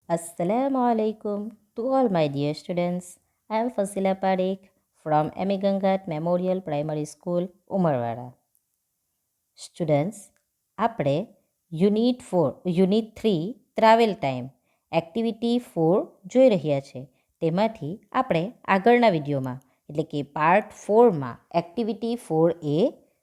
Assalamu alaikum to all my dear students. I am Fasila Parekh from Emi Gangat Memorial Primary School, Umarwada. Students, આપણે unit 3 travel time activity 4 જોઈ રહ્યા છે. તેમાંથી આપણે આગળના વિડીયોમાં એટલે કે પાર્ટ 4માં એક્ટિવિટી 4A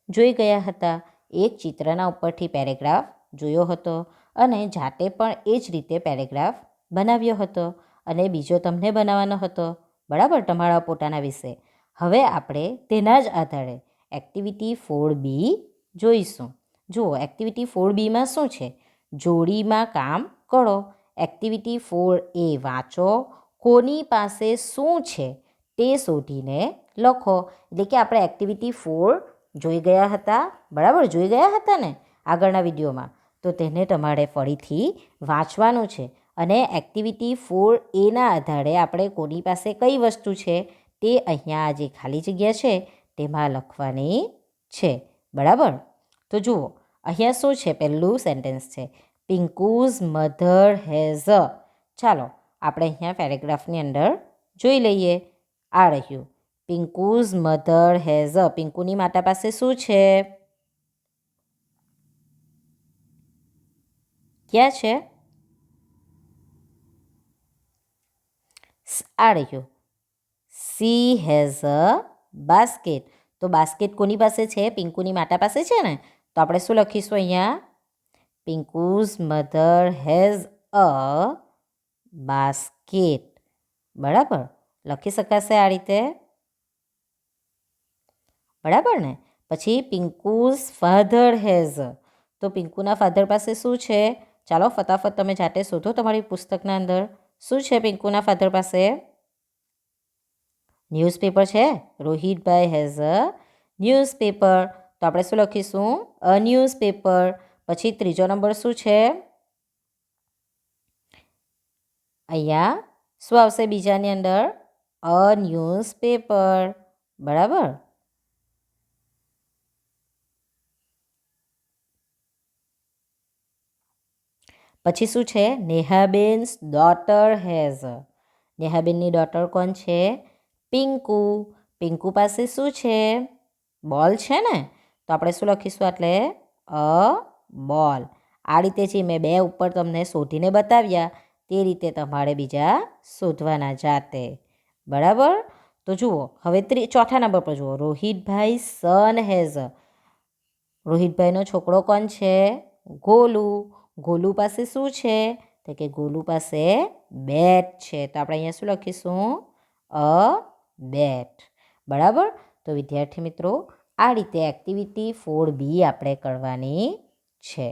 જોઈ ગયા હતા. એક ચિત્રના ઉપરથી પેરેગ્રાફ જોયો હતો અને જાતે પણ એ જ રીતે પેરેગ્રાફ બનાવ્યો હતો અને બીજો તમને બનાવવાનો હતો, બરાબર, તમારા પોતાના વિશે. હવે આપણે તેના જ આધારે એક્ટિવિટી 4B જોઈશું. જુઓ, એક્ટિવિટી 4Bમાં શું છે? જોડીમાં કામ કરો. એક્ટિવિટી 4A વાંચો, કોની પાસે શું છે તે શોધીને લખો. એટલે કે આપણે એક્ટિવિટી 4 જોઈ ગયા હતા, બરાબર, જોઈ ગયા હતા ને આગળના વિડીયોમાં. તો તેને તમારે ફરીથી વાંચવાનું છે અને એક્ટિવિટી 4Aના આધારે આપણે કોની પાસે કઈ વસ્તુ છે તે અહીંયા આ જે ખાલી જગ્યા છે તેમાં લખવાની છે, બરાબર. તો જુઓ, અહીંયા શું છે? પહેલું સેન્ટેન્સ છે પિંકુઝ મધર હેઝ અ. ચાલો આપણે અહીંયા પેરેગ્રાફની અંદર જોઈ લઈએ. આ રહ્યું પિંકુઝ મધર હેઝ અ. પિંકુની માતા પાસે શું છે? ક્યાં છે? આ રહ્યું સી હેઝ અ બાસ્કેટ. તો બાસ્કેટ કોની પાસે છે? પિંકુની માતા પાસે છે ને. તો આપણે શું લખીશું અહીંયા? Pinku's mother has a basket. બરાબર, લખી શકાશે આ રીતે, બરાબર ને. પછી પિંકુઝ ફાધર હેઝ. તો પિંકુના ફાધર પાસે શું છે? ચાલો ફટાફટ તમે જાતે શોધો તમારી પુસ્તકના અંદર. શું છે પિંકુના ફાધર પાસે? ન્યૂઝપેપર છે. રોહિતભાઈ હેઝ અ ન્યૂઝપેપર. તો આપણે શું લખીશું? A newspaper. પછી ત્રીજો નંબર શું છે? અહીંયા શું આવશે બીજાની અંદર? અ ન્યૂઝપેપર, બરાબર. પછી શું છે? નેહાબેન્સ ડોટર હેઝ. નેહાબેનની ડોટર કોણ છે? પિંકુ. પિંકુ પાસે શું છે? બોલ છે ને. તો આપણે શું લખીશું? એટલે અ બોલ. આ રીતે જે મેં બે ઉપર તમને શોધીને બતાવ્યા તે રીતે તમારે બીજા શોધવાના જાતે, બરાબર. તો જુઓ, હવે ચોથા નંબર પર જુઓ. રોહિતભાઈ સન હેઝ. રોહિતભાઈનો છોકરો કોણ છે? ગોલુ. ગોલુ પાસે શું છે? તો કે ગોલુ પાસે બેટ છે. તો આપણે અહીંયા શું લખીશું? અ બેટ, બરાબર. તો વિદ્યાર્થી મિત્રો, આ રીતે એક્ટિવિટી 4B આપણે કરવાની છે,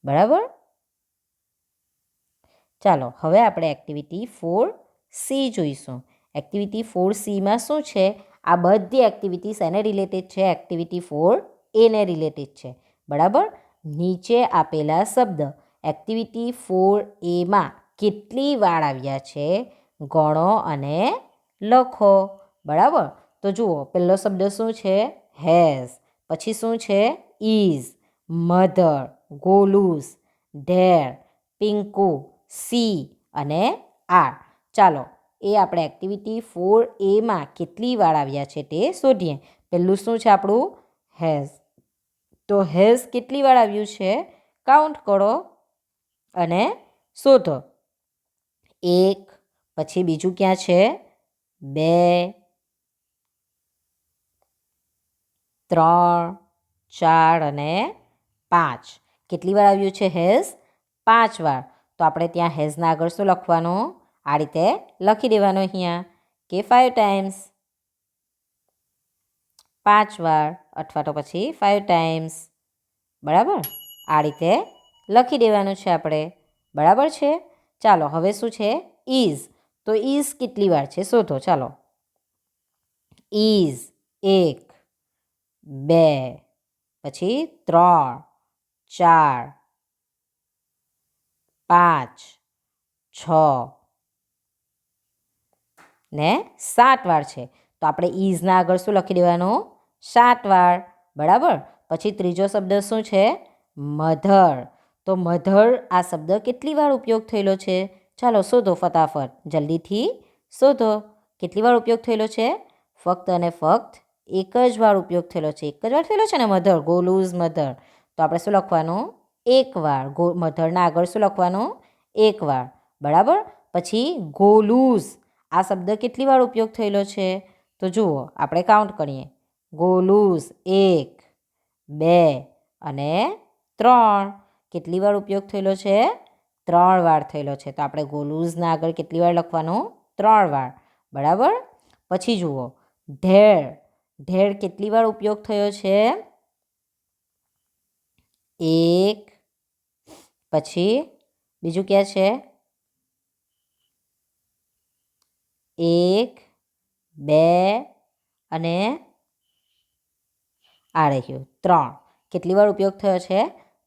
બરાબર. ચાલો હવે આપણે એક્ટિવિટી 4C જોઈશું. એક્ટિવિટી 4Cમાં શું છે? આ બધી એક્ટિવિટીઝ એને રિલેટેડ છે. એક્ટિવિટી 4Aને રિલેટેડ છે, બરાબર. નીચે આપેલા શબ્દ એક્ટિવિટી 4Aમાં કેટલી વાર આવ્યા છે ગણો અને લખો, બરાબર. તો જુઓ, પહેલો શબ્દ શું છે? હેઝ. પછી શું છે? Is, mother, Golu's, there, Pinku, C અને આર. ચાલો એ આપણે એક્ટિવિટી 4Aમાં કેટલી વાર આવ્યા છે તે શોધીએ. પહેલું શું છે આપણું? હેઝ. તો હેઝ કેટલી વાર આવ્યું છે? કાઉન્ટ કરો અને શોધો. 1, પછી બીજું ક્યાં છે? 2, 3, 4 અને 5. કેટલી વાર આવ્યું છે હેઝ? 5 વાર. તો આપણે ત્યાં હેઝના આગળ શું લખવાનું? આ રીતે લખી દેવાનું અહીંયા કે 5 ટાઈમ્સ, 5 વાર, અથવા તો પછી 5 ટાઈમ્સ, બરાબર. આ રીતે લખી દેવાનું છે આપણે, બરાબર છે. ચાલો હવે શું છે? ઇઝ. તો ઇઝ કેટલી વાર છે શોધો. ચાલો, ઇઝ 1, 2, પછી 3, 4, 5, 6 ને 7 વાર છે. તો આપણે ઇઝના આગળ શું લખી દેવાનું? 7 વાર, બરાબર. પછી ત્રીજો શબ્દ શું છે? મધર. તો મધર આ શબ્દ કેટલી વાર ઉપયોગ થયેલો છે? ચાલો શોધો ફટાફટ, જલ્દીથી શોધો. કેટલી વાર ઉપયોગ થયેલો છે? ફક્ત અને ફક્ત એક જ વાર ઉપયોગ થયેલો છે. એક જ વાર થયેલો છે ને મધર, ગો લૂઝ મધર. તો આપણે શું લખવાનું? એક વાર. મધરના આગળ શું લખવાનું? એક વાર. બરાબર. પછી ગો લૂઝ આ શબ્દ કેટલી વાર ઉપયોગ થયેલો છે? તો જુઓ, આપણે કાઉન્ટ કરીએ. ગો લૂઝ 1, 2 અને 3. કેટલી વાર ઉપયોગ થયેલો છે? 3 વાર થયેલો છે. તો આપણે ગો લૂઝના આગળ કેટલી વાર લખવાનું? 3 વાર. બરાબર. પછી જુઓ, ઢેળ. ઢેળ કેટલી વાર ઉપયોગ થયો છે? 1. પછી બીજું ક્યાં છે? 1, 2 અને આ રહ્યું 3. કેટલી વાર ઉપયોગ થયો છે?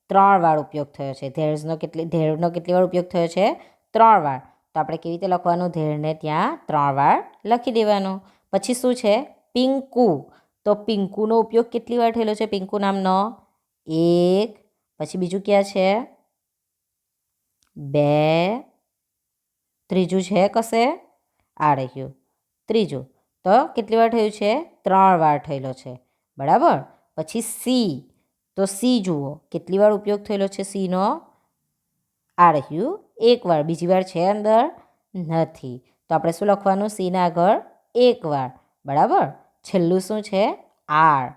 3 વાર ઉપયોગ થયો છે. ઢેળનો કેટલી વાર ઉપયોગ થયો છે? 3 વાર. તો આપણે કેવી રીતે લખવાનું? ઢેળને ત્યાં 3 વાર લખી દેવાનું. પછી શું છે? પિંકુ. તો પિંકુનો ઉપયોગ કેટલી વાર થયેલો છે? પિંકુ નામનો 1. પછી બીજું ક્યાં છે? 2. ત્રીજું છે કશે? આ રહ્યું ત્રીજું. તો કેટલી વાર થયું છે? 3 વાર થયેલો છે. બરાબર. પછી સી. તો સી જુઓ, કેટલી વાર ઉપયોગ થયેલો છે સીનો? આ રહ્યું 1 વાર. બીજી વાર છે અંદર? નથી. તો આપણે શું લખવાનું? સીના આગળ 1 વાર. બરાબર. છેલ્લું શું છે? આર.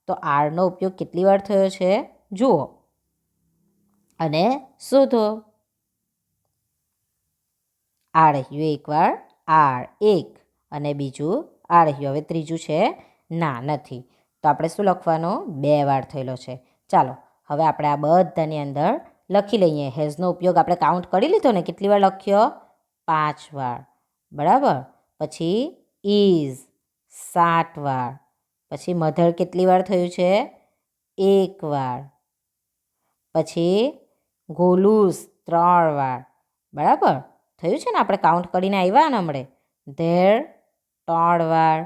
તો આરનો ઉપયોગ કેટલી વાર થયો છે? જુઓ અને શોધો. આ રહ્યું 1 વાર, આર 1 અને બીજું આ રહ્યું. હવે ત્રીજું છે? ના, નથી. તો આપણે શું લખવાનું? 2 વાર થયેલો છે. ચાલો હવે આપણે આ બધાની અંદર લખી લઈએ. હેઝનો ઉપયોગ આપણે કાઉન્ટ કરી લીધો ને, કેટલી વાર લખ્યો? 5 વાર. બરાબર. પછી ઇઝ 7 વાર. પછી મધર કેટલી વાર થયું છે? 1 વાર. પછી ગોલુસ 3 વાર. બરાબર થયું છે ને? આપણે કાઉન્ટ કરીને આવ્યા ને હમણે. ધેર 3 વાર.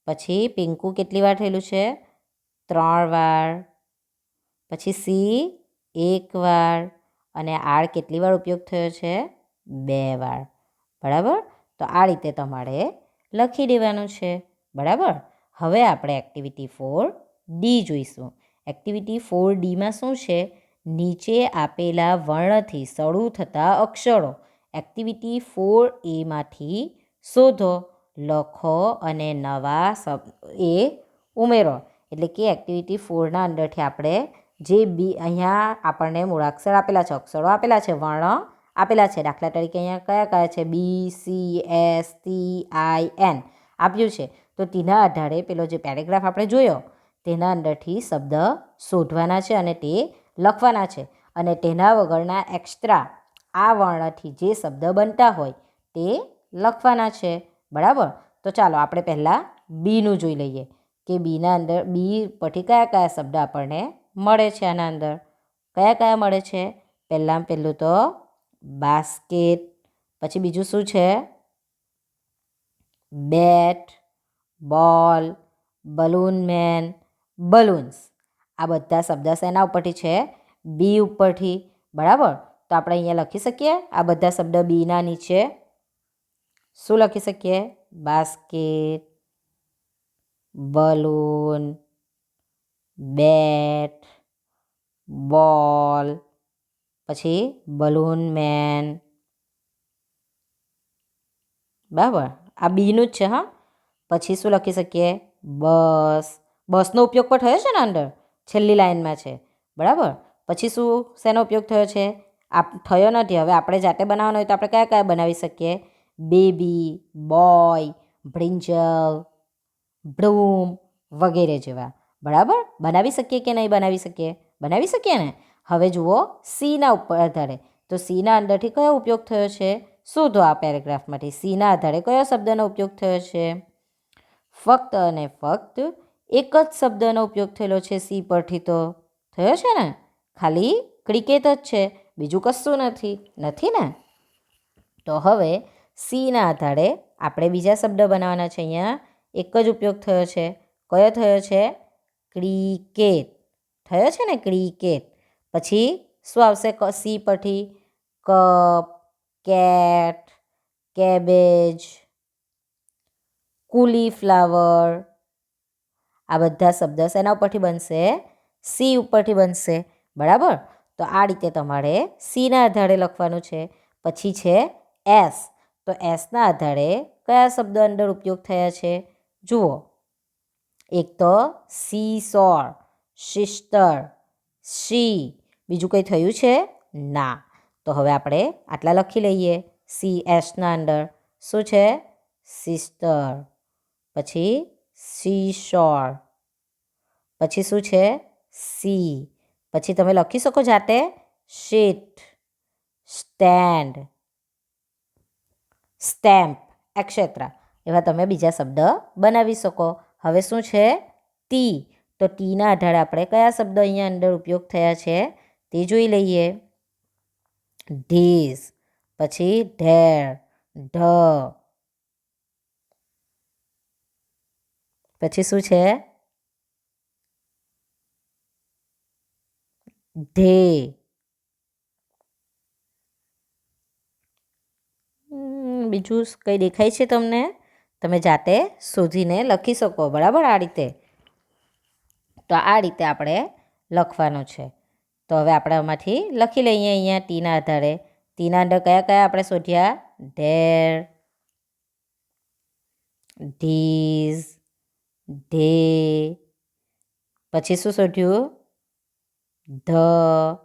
પછી પિંકુ કેટલી વાર થયેલું છે? 3 વાર. પછી સી 1 વાર અને આર કેટલી વાર ઉપયોગ થયો છે? 2 વાર. બરાબર. તો આ રીતે તમારે લખી દેવાનું છે. બરાબર. હવે આપણે એક્ટિવિટી 4D જોઈશું. એક્ટિવિટી 4Dમાં શું છે? નીચે આપેલા વર્ણથી શરૂ થતા અક્ષરો. એક્ટિવિટી 4Aમાંથી શોધો, લખો અને નવા શબ્દ એ ઉમેરો. એટલે કે એક્ટિવિટી 4ના અંદરથી આપણે જે અહીંયા આપણને મૂળાક્ષર આપેલા છે, અક્ષરો આપેલા છે, વર્ણ આપેલા છે. દાખલા તરીકે અહીંયા કયા કયા છે? BCSTIN આપ્યું છે. તો તેના આધારે પેલો જે પેરેગ્રાફ આપણે જોયો તેના અંદરથી શબ્દ શોધવાના છે અને તે લખવાના છે. અને તેના વગરના એક્સ્ટ્રા આ વર્ણથી જે શબ્દ બનતા હોય તે લખવાના છે. બરાબર. તો ચાલો આપણે પહેલાં બીનું જોઈ લઈએ કે બીના અંદર બી પરથી કયા કયા શબ્દ આપણને મળે છે. આના અંદર કયા કયા મળે છે? પહેલું તો બાસ્કેટ. પછી બીજું શું છે? બેટ, બોલ, બલૂન મેન, બલૂન્સ. આ બધા શબ્દ શેના ઉપરથી છે? બી ઉપરથી. બરાબર. તો આપણે અહીંયા લખી શકીએ આ બધા શબ્દ બીના નીચે. શું લખી શકીએ? બાસ્કેટ, બલૂન, બેટ, બોલ, પછી બલૂન મેન. બરાબર. આ બીનું જ છે. હા. પછી શું લખી શકીએ? બસ. બસનો ઉપયોગ પણ થયો છે ને અંદર, છેલ્લી લાઈનમાં છે. બરાબર. પછી શું શેનો ઉપયોગ થયો છે? થયો નથી. હવે આપણે જાતે બનાવવાનો હોય તો આપણે કયા કયા બનાવી શકીએ? બેબી, બોય, બ્રિંજલ, બ્લૂમ વગેરે જેવા. બરાબર. બનાવી શકીએ કે નહીં બનાવી શકીએ? બનાવી શકીએ ને. હવે જુઓ સીના ઉપર આધારે. તો સીના અંદરથી કયો ઉપયોગ થયો છે? શોધો આ પેરેગ્રાફમાંથી. સીના આધારે કયો શબ્દનો ઉપયોગ થયો છે? ફક્ત અને ફક્ત એક જ શબ્દનો ઉપયોગ થયેલો છે સી પરથી. તો થયો છે ને? ખાલી ક્રિકેટ જ છે, બીજું કશું નથી. નથી ને? તો હવે સીના આધારે આપણે બીજા શબ્દ બનાવવાના છે. અહીંયા એક જ ઉપયોગ થયો છે. કયો થયો છે? ક્રિકેટ થયો છે ને? ક્રિકેટ. પછી શું આવશે સી પરથી? કપ, કેટ, કેબેજ, કુલીફ્લાવર, આ બધા શબ્દ શેના ઉપરથી બનશે? સી ઉપરથી બનશે. બરાબર. તો આ રીતે તમારે સીના આધારે લખવાનું છે. પછી છે એસ. તો એસના આધારે કયા શબ્દ અંદર ઉપયોગ થયા છે? જુઓ, એક તો સી સોર, સિસ્ટર, શી. બીજું કંઈ થયું છે? ના. તો હવે આપણે આટલા લખી લઈએ. સી એસના અંદર શું છે? સિસ્ટર. પછી સી શોર. પછી શું છે? સી. પછી તમે લખી શકો જાતે. Sheet, stand, stamp, et cetera. એવા તમે બીજા શબ્દ બનાવી શકો. હવે શું છે? ટી. તો ટીના આધારે આપણે કયા શબ્દ અહીંયા અંદર ઉપયોગ થયા છે તે જોઈ લઈએ. ધીસ, પછી ધેર, ઢ. પછી શું છે? ધે. બીજું કંઈ દેખાય છે તમને? તમે જાતે શોધીને લખી શકો. બરાબર, આ રીતે. તો આ રીતે આપણે લખવાનું છે. તો હવે આપણે આમાંથી લખી લઈએ અહીંયા ટીના આધારે. ટીના અંદર કયા કયા આપણે શોધ્યા? There, these, they. પછી શું શોધ્યું? ધ,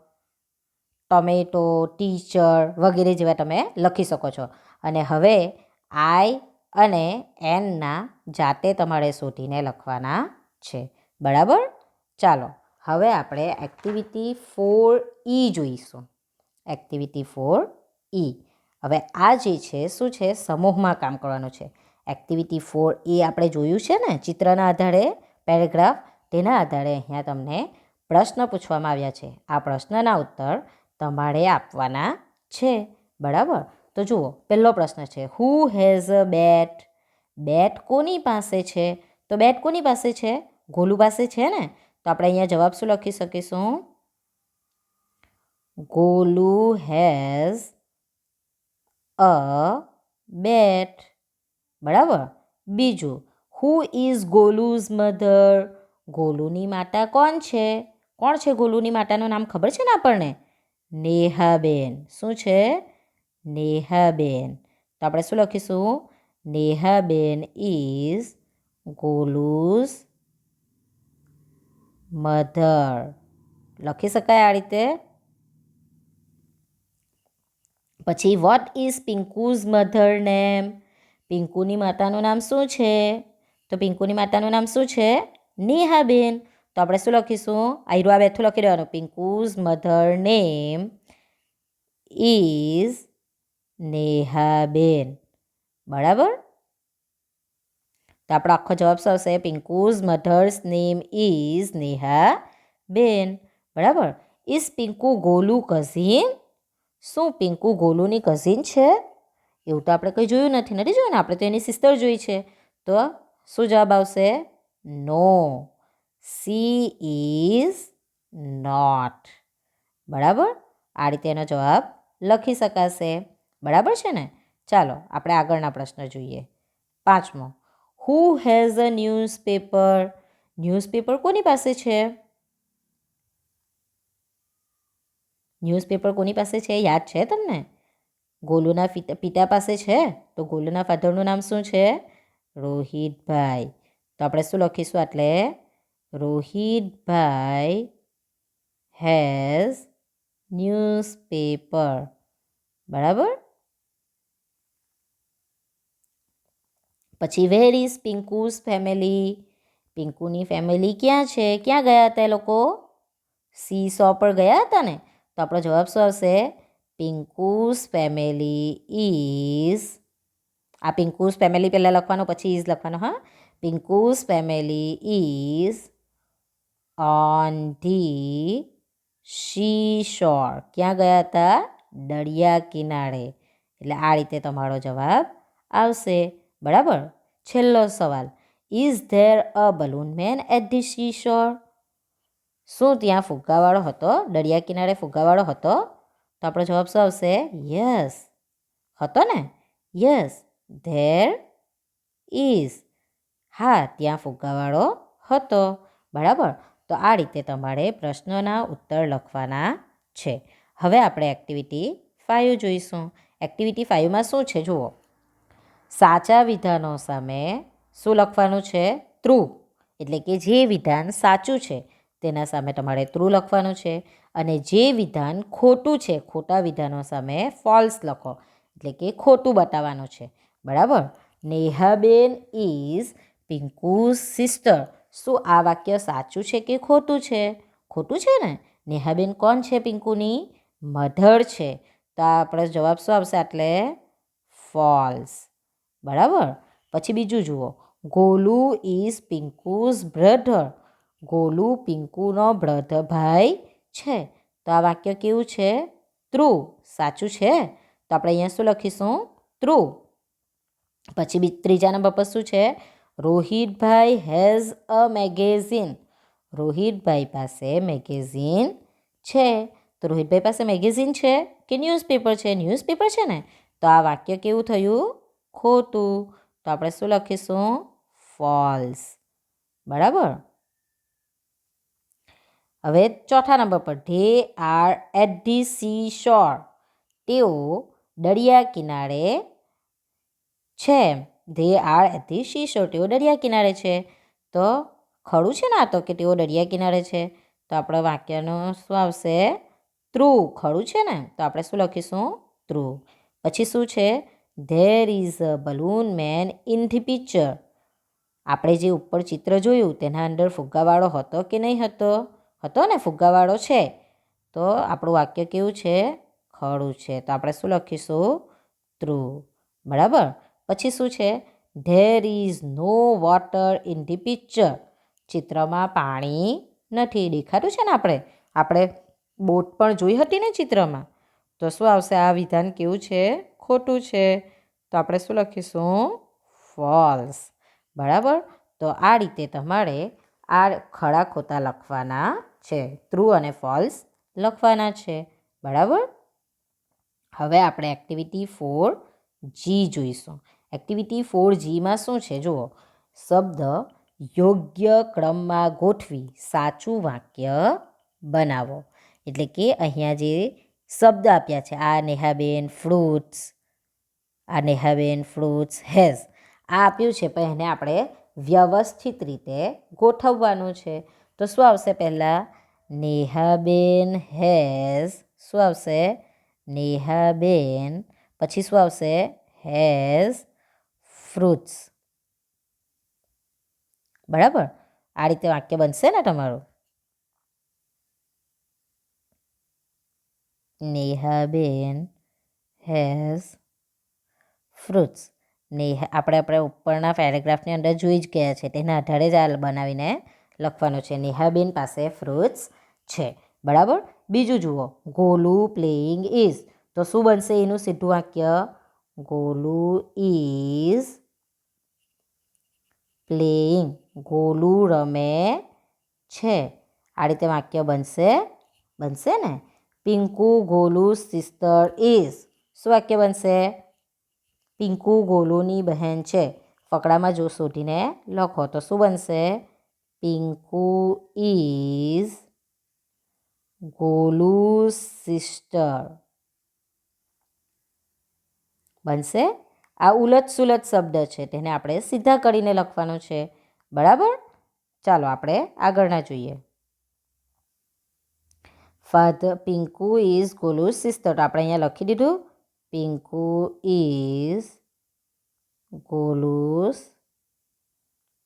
ટોમેટો, ટીચર વગેરે જેવા તમે લખી શકો છો. અને હવે આઈ અને એનના જાતે તમારે શોધીને લખવાના છે. બરાબર. ચાલો હવે આપણે એક્ટિવિટી 4E જોઈશું. Activity 4E. હવે આ જે છે શું છે? સમૂહમાં કામ કરવાનું છે. એક્ટિવિટી 4E આપણે જોયું છે ને ચિત્રના આધારે પેરેગ્રાફ. તેના આધારે અહીંયા તમને પ્રશ્ન પૂછવામાં આવ્યા છે. આ પ્રશ્નના ઉત્તર તમારે આપવાના છે. બરાબર. તો જુઓ, પહેલો પ્રશ્ન છે, હુ હેઝ અ બેટ? બેટ કોની પાસે છે? તો બેટ કોની પાસે છે? ગોલુ પાસે છે ને. તો આપણે અહીંયા જવાબ શું લખી શકીશું? ગોલુ હેઝ અ બેટ. બરાબર. બીજું, હુ ઇઝ ગોલુઝ મધર? ગોલુની માતા કોણ છે? કોણ છે ગોલુની માતાનું નામ ખબર છે ને આપણને? નેહાબેન. શું છે? નેહાબેન. તો આપણે શું લખીશું? Nehaben is Golu's mother. લખી શકાય આ રીતે. પછી what is Pinku's mother name? પિંકુની માતાનું નામ શું છે? તો પિંકુની માતાનું નામ શું છે? નેહાબેન. તો આપણે શું લખીશું? આયરું આ બેઠું લખી દેવાનું. પિંકુઝ મધર નેમ ઇઝ નેહાબેન. બરાબર. તો આપણો આખો જવાબ શું આવશે? પિંકુઝ મધર્સ નેમ ઇઝ નેહાબેન. બરાબર. Is Pinku Golu cousin? શું પિંકુ ગોલુની કઝિન છે? એવું તો આપણે કંઈ જોયું નથી જોયું ને. આપણે તો એની સિસ્ટર જોઈ છે. તો શું જવાબ આવશે? નો. She is not. બરાબર. આ રીતે એનો જવાબ લખી શકાશે. બરાબર છે ને. ચાલો આપણે આગળના પ્રશ્ન જોઈએ. 5મો, who has a newspaper? Newspaper કોની પાસે છે? ન્યૂઝપેપર કોની પાસે છે? યાદ છે તમને? ગોલુના પિતા પાસે છે. તો ગોલુના ફાધરનું નામ શું છે? રોહિતભાઈ. તો આપણે શું લખીશું? એટલે રોહિતભાઈ હેઝ ન્યૂઝપેપર. બરાબર. પછી વેર ઇઝ પિંકુઝ ફેમિલી? પિંકુની ફેમિલી ક્યાં છે? ક્યાં ગયા હતા એ લોકો? સી સો પર ગયા હતા ને. તો આપણો જવાબ શું આવશે? Pinku's family is. આ પિંકુઝ ફેમિલી પહેલાં લખવાનું, પછી ઇઝ લખવાનું. હા, Pinku's family is on the sea shore. ક્યાં ગયા હતા? દરિયા કિનારે. એટલે આ રીતે તમારો જવાબ આવશે. બરાબર. છેલ્લો સવાલ, is there a balloon man at the sea shore? શું ત્યાં ફુગ્ગાવાળો હતો? દરિયા કિનારે ફુગ્ગાવાળો હતો? તો આપણો જવાબ શું આવશે? યસ. હતો ને? Yes, there is. હા, ત્યાં ફુગ્ગાવાળો હતો. બરાબર. તો આ રીતે તમારે પ્રશ્નોના ઉત્તર લખવાના છે. હવે આપણે એક્ટિવિટી 5 જોઈશું. એક્ટિવિટી 5માં શું છે જુઓ. સાચા વિધાનો સામે શું લખવાનું છે? ટ્રુ. એટલે કે જે વિધાન સાચું છે તેના સામે તમારે ટ્રુ લખવાનું છે, અને જે વિધાન ખોટું છે, ખોટા વિધાનો સામે ફોલ્સ લખો. એટલે કે ખોટું બતાવવાનું છે. બરાબર. નેહાબેન ઇઝ પિંકુઝ સિસ્ટર. શું આ વાક્ય સાચું છે કે ખોટું છે? ખોટું છે ને? નેહાબેન કોણ છે? પિંકુની મધર છે. તો આપણો જવાબ શું આવશે? એટલે ફોલ્સ. બરાબર. પછી બીજું જુઓ. Golu is Pinku's brother. ગોલુ પિંકુનો ભાઈ છે. તો આ વાક્ય કેવું છે? ટ્રુ. સાચું છે. તો આપણે અહીંયા શું લખીશું? ટ્રુ. પછી ત્રીજા નંબર પર શું છે? રોહિતભાઈ હેઝ અ મેગેઝિન. રોહિતભાઈ પાસે મેગેઝિન છે. તો રોહિતભાઈ પાસે મેગેઝિન છે કે ન્યૂઝપેપર છે? ન્યૂઝપેપર છે ને? તો આ વાક્ય કેવું થયું? ખોટું. તો આપણે શું લખીશું? ફોલ્સ. બરાબર. હવે ચોથા નંબર પર they are at the sea shore. તેઓ દરિયા કિનારે છે. They are at the sea shore. તેઓ દરિયા કિનારે છે. તો ખરું છે ને આ તો, કે તેઓ દરિયા કિનારે છે? તો આપણે વાક્યનું શું આવશે? ટ્રુ. ખરું છે ને? તો આપણે શું લખીશું? ટ્રુ. પછી શું છે? There is a balloon man in the picture. આપણે જે ઉપર ચિત્ર જોયું તેના અંદર ફુગ્ગાવાળો હતો કે નહીં હતો? હતો ને? ફુગ્ગાવાળો છે. તો આપણું વાક્ય કેવું છે? ખરું છે. તો આપણે શું લખીશું? ટ્રુ. બરાબર. પછી શું છે? There is no water in the picture. ચિત્રમાં પાણી નથી. દેખાતું છે ને? આપણે બોટ પણ જોઈ હતી ને ચિત્રમાં. તો શું આવશે? આ વિધાન કેવું છે? ખોટું છે. તો આપણે શું લખીશું? ફોલ્સ. બરાબર. તો આ રીતે તમારે આ ખરા ખોટા લખવાના છે. ટ્રુ અને ફોલ્સ લખવાના છે. બરાબર. હવે આપણે એક્ટિવિટી 4G જોઈશું. એક્ટિવિટી 4Gમાં શું છે જુઓ. શબ્દ યોગ્ય ક્રમમાં ગોઠવી સાચું વાક્ય બનાવો. એટલે કે અહીંયા જે શબ્દ આપ્યા છે, આ નેહાબેન ફ્રૂટ્સ, આ નેહાબેન ફ્રૂટ્સ હેઝ, આ આપ્યું છે, પણ એને આપણે વ્યવસ્થિત રીતે ગોઠવવાનું છે. તો શું આવશે? પહેલાં નેહાબેન હેઝ. શું આવશે? નેહાબેન. પછી શું આવશે? Has fruits. બરાબર. આ રીતે વાક્ય બનશે ને તમારું? નેહાબેન હેઝ ફ્રૂટ્સ. આપણે ઉપરના પેરેગ્રાફની અંદર જોઈ જ ગયા છે. તેના આધારે જ આ બનાવીને લખવાનું છે. નેહાબેન પાસે ફ્રૂટ્સ છે. બરાબર. બીજું જુઓ. Golu playing is. તો શું બનશે એનું સીધું વાક્ય? Golu is playing. ગોલુ રમે છે. આ રીતે વાક્ય બનશે ને? Pinku Golu sister is. શું વાક્ય બનશે? પિંકુ ગોલુની બહેન છે. ફકડામાં જો શોધીને લખો તો શું બનશે? Pinku is Golu's sister. બનશે? આ ઉલટ સુલટ શબ્દ છે, તેને આપણે સીધા કરીને લખવાનું છે. બરાબર. ચાલો આપણે આગળના જોઈએ. Father Pinku is Golu's sister. તો આપણે અહીંયા લખી દીધું. Pinku is Golu's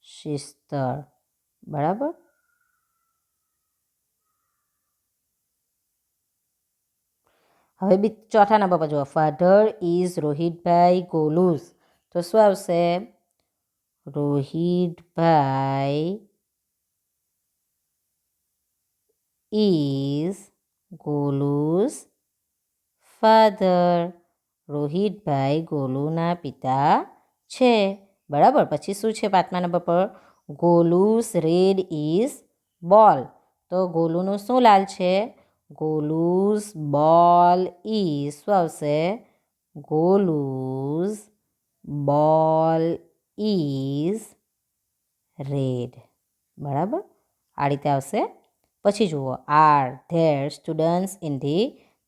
sister. બરાબર. હવે ચોથા નંબર પર જુઓ. ફાધર ઇઝ રોહિતભાઈ ગોલુઝ. તો શું આવશે? રોહિતભાઈ ઇઝ ગોલુઝ ફાધર. રોહિતભાઈ ગોલુના પિતા છે. બરાબર. પછી શું છે પાંચમા નંબર પર? ગોલુઝ રેડ ઇઝ બોલ. તો ગોલુનું શું લાલ છે? Golu's ball is. શું આવશે? Golu's ball is red. બરાબર, આ રીતે આવશે. પછી જુઓ, are there students in the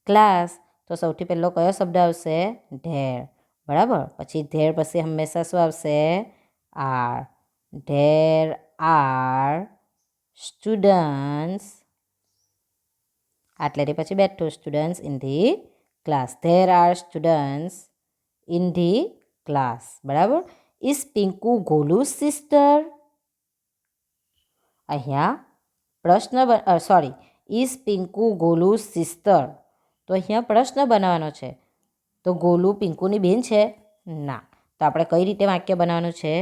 class. તો સૌથી પહેલો કયો શબ્દ આવશે? ધેર. બરાબર, પછી ધેર પછી હંમેશા શું આવશે? આર. ધેર આર સ્ટુડન્ટ્સ, આટલેથી પછી બેઠું, students in the class. There are students in the class. બરાબર. Is Pinku Golu's sister? અહીંયા પ્રશ્ન ઇઝ પિંકુ ગોલુઝ સિસ્ટર? તો અહીંયા પ્રશ્ન બનાવવાનો છે. તો ગોલુ પિંકુની બેન છે? ના. તો આપણે કઈ રીતે વાક્ય બનાવવાનું છે?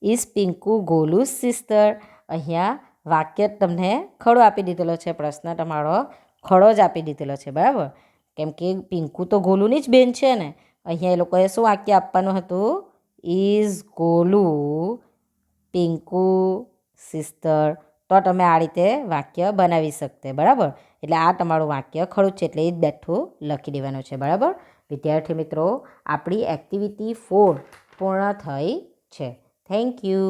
Is Pinku Golu's sister? અહીંયા વાક્ય તમને ખડો આપી દીધેલો છે, પ્રશ્ન તમારો ખડો જ આપી દીધેલો છે. બરાબર, કેમ કે પિંકુ તો ગોલુની જ બેન છે ને. અહીંયા એ લોકોએ શું વાક્ય આપવાનું હતું? Is Golu Pinku sister? તો તમે આ રીતે વાક્ય બનાવી શકતે. બરાબર, એટલે આ તમારું વાક્ય ખરું છે, એટલે એ જ બેઠું લખી દેવાનું છે. બરાબર વિદ્યાર્થી મિત્રો, આપણી એક્ટિવિટી 4 પૂર્ણ થઈ છે. Thank you.